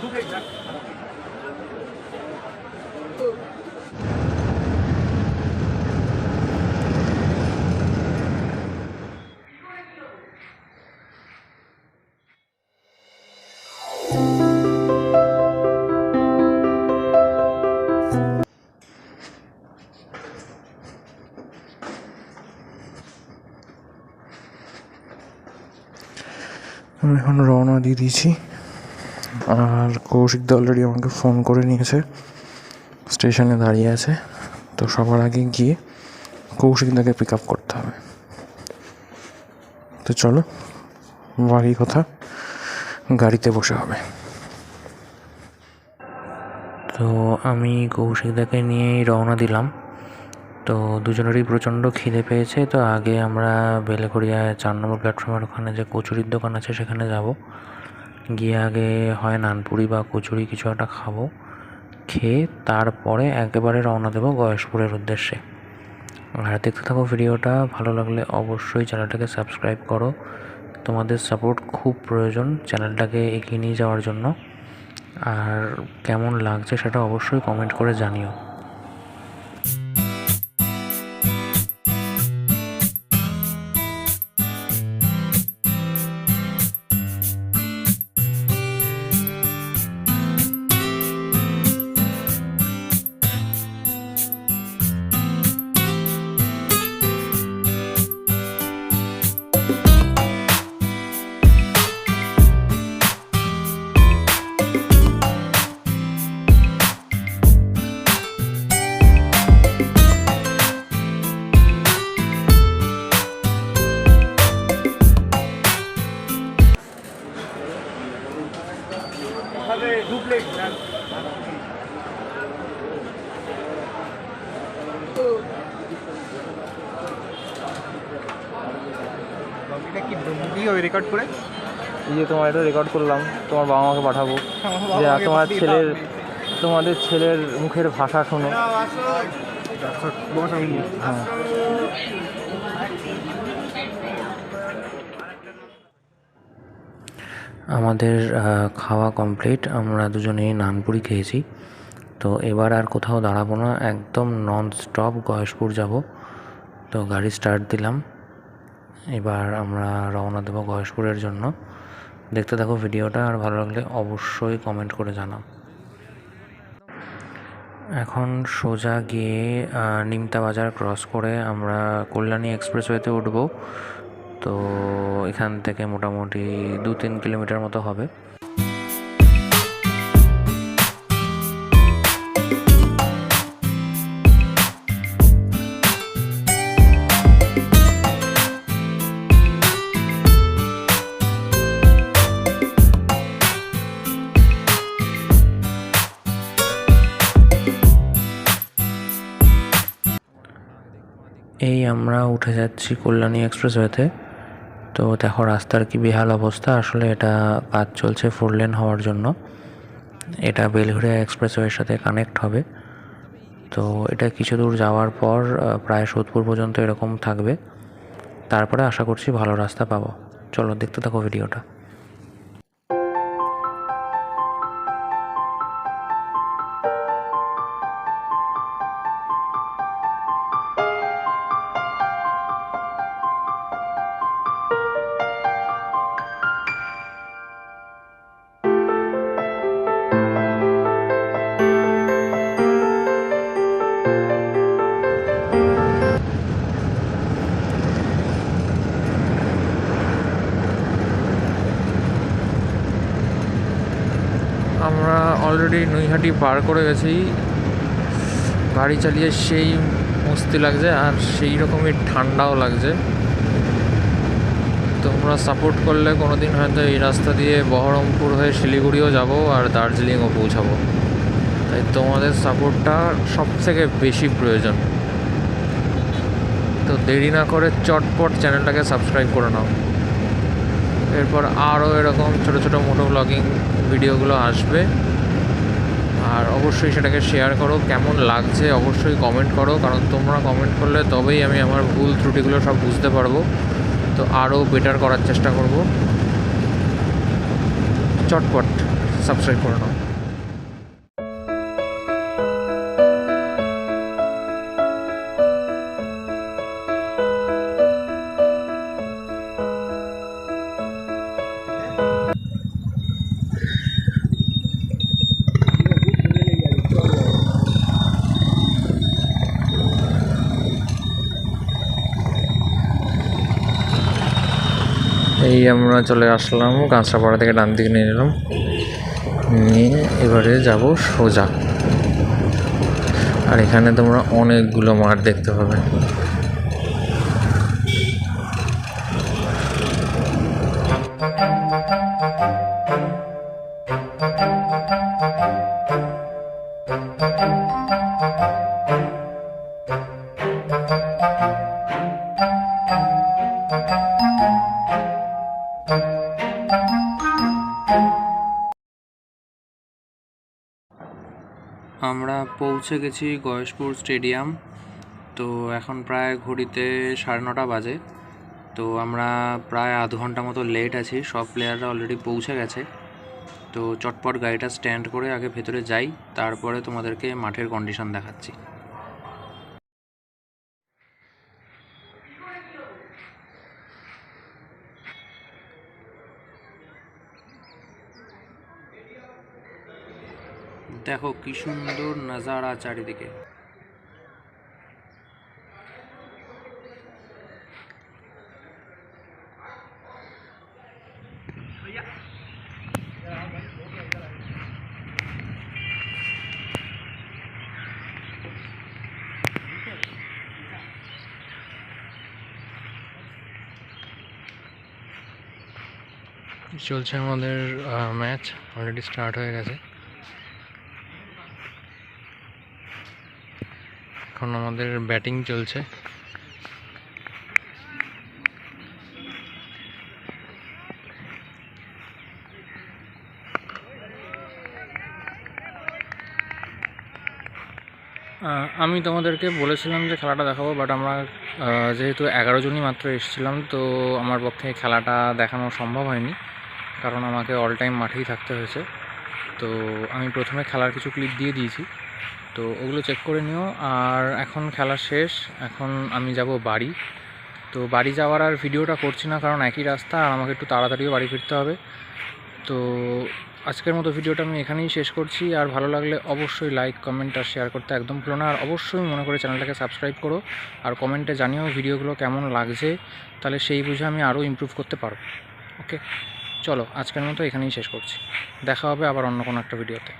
আমি এখন রওনা দিয়ে দিয়েছি, আর কৌশিকদা অলরেডি আমাকে ফোন করে নিয়েছে, স্টেশনে দাঁড়িয়ে আছে। তো সবার আগে গিয়ে কৌশিকদাকে পিক আপ করতে হবে। তো চলো, বাকি কথা গাড়িতে বসে হবে। তো আমি কৌশিকদাকে নিয়েই রওনা দিলাম। তো দুজনেরই প্রচণ্ড খিদে পেয়েছে। তো আগে আমরা বেলেঘরিয়ায় 4 নম্বর প্ল্যাটফর্মের ওখানে যে কচুরির দোকান আছে সেখানে যাব। গিয়ে আগে হয় নানপুরি বা কচুরি কিছু একটা খাবো, খেয়ে তারপরে একেবারে রওনা দেবো গয়েশপুরের উদ্দেশ্যে। আর দেখতে থাকো ভিডিওটা। ভালো লাগলে অবশ্যই চ্যানেলটাকে সাবস্ক্রাইব করো। তোমাদের সাপোর্ট খুব প্রয়োজন চ্যানেলটাকে এগিয়ে নিয়ে যাওয়ার জন্য। আর কেমন লাগছে সেটা অবশ্যই কমেন্ট করে জানিও। রেকর্ড করে এই যে তোমার এটা রেকর্ড করলাম, তোমার বাবা মাকে পাঠাবো যে তোমাদের ছেলের মুখের ভাষা শোনো। হ্যাঁ, আমাদের খাওয়া কমপ্লিট, আমরা দুজনেই নানপুরি খেয়েছি। তো এবার আর কোথাও দাঁড়াবো না, একদম নন স্টপ গয়েশপুর যাব। তো গাড়ি স্টার্ট দিলাম, এবার আমরা রওনা দেবো গয়েশপুরের জন্য। দেখতে থাকো ভিডিওটা, আর ভালো লাগলে অবশ্যই কমেন্ট করে জানাও। এখন সোজা গিয়ে নিমতা বাজার ক্রস করে আমরা কল্যাণী এক্সপ্রেসওয়েতে উঠব। তো এখান থেকে মোটামুটি 2-3 কিলোমিটার মতো হবে। এই আমরা উঠে যাচ্ছি কল্যাণী এক্সপ্রেসওয়েতে। তো দেখো রাস্তার কি বেহাল অবস্থা। আসলে এটা কাজ চলছে 4 লেন হওয়ার জন্য। এটা বেলঘরিয়া এক্সপ্রেসওয়ের সাথে কানেক্ট হবে। তো এটা কিছু দূর যাওয়ার পর প্রায় সোদপুর পর্যন্ত এরকম থাকবে। তারপরে আশা করছি ভালো রাস্তা পাবো। চলো দেখতে থাকো ভিডিওটা। আমরা অলরেডি নৈহাটি পার করে গেছি। গাড়ি চালিয়ে সেই মস্তি লাগছে, আর সেই রকমই ঠান্ডাও লাগছে। তোমরা সাপোর্ট করলে কোনো দিন হয়তো এই রাস্তা দিয়ে বহরমপুর হয়ে শিলিগুড়িও যাব, আর দার্জিলিংও পৌঁছাবো। তাই তোমাদের সাপোর্টটা সবথেকে বেশি প্রয়োজন। তো দেরি না করে চটপট চ্যানেলটাকে সাবস্ক্রাইব করে নাও। এরপর আরও এরকম ছোটো ছোটো মোটো ব্লগিং ভিডিওগুলো আসবে। আর অবশ্যই সেটাকে শেয়ার করো। কেমন লাগছে অবশ্যই কমেন্ট করো, কারণ তোমরা কমেন্ট করলে তবেই আমি আমার ভুল ত্রুটিগুলো সব বুঝতে পারবো। তো আরও বেটার করার চেষ্টা করব। চটপট সাবস্ক্রাইব করে নাও। এই আমরা চলে আসলাম কাঁচরাপাড়া থেকে, ডান দিকে নিয়ে নিলাম, নিয়ে এবারে যাব সোজা। আর এখানে তোমরা অনেকগুলো মাঠ দেখতে পাবে। আমরা পৌঁছে গেছি গয়েশপুর স্টেডিয়াম। তো এখন প্রায় ঘড়িতে 9:30 বাজে। তো আমরা প্রায় আধ ঘন্টা মতো লেট আছি, সব প্লেয়াররা অলরেডি পৌঁছে গেছে। তো চটপট গাড়িটা স্ট্যান্ড করে আগে ভেতরে যাই, তারপরে তোমাদেরকে মাঠের কন্ডিশন দেখাচ্ছি। দেখো কি সুন্দর নজারা চারিদিকে। চলছে আমাদের ম্যাচ, অলরেডি স্টার্ট হয়ে গেছে। এখন আমাদের ব্যাটিং চলছে। আমি তোমাদেরকে বলেছিলাম যে খেলাটা দেখাবো, বাট আমরা যেহেতু 11 জনই মাত্র এসেছিলাম, তো আমার পক্ষে খেলাটা দেখানো সম্ভব হয়নি, কারণ আমাকে অল টাইম মাঠেই থাকতে হয়েছে। তো আমি প্রথমে খেলার কিছু ক্লিপ দিয়ে দিয়েছি, তো ওগুলো চেক করে নিও। আর এখন খেলা শেষ, এখন আমি যাব বাড়ি। তো বাড়ি যাওয়ার আর ভিডিওটা করছি না, কারণ একই রাস্তা আর আমাকে একটু তাড়াতাড়িও বাড়ি ফিরতে হবে। তো আজকের মতো ভিডিওটা আমি এখানেই শেষ করছি। আর ভালো লাগলে অবশ্যই লাইক, কমেন্ট আর শেয়ার করতে একদম ভুলো না। আর অবশ্যই মনে করে চ্যানেলটাকে সাবস্ক্রাইব করো, আর কমেন্টে জানিও ভিডিওগুলো কেমন লাগছে, তাহলে সেই বুঝে আমি আরও ইমপ্রুভ করতে পারবো। ওকে, চলো আজকের মতো এখানেই শেষ করছি, দেখা হবে আবার অন্য কোনো একটা ভিডিওতে।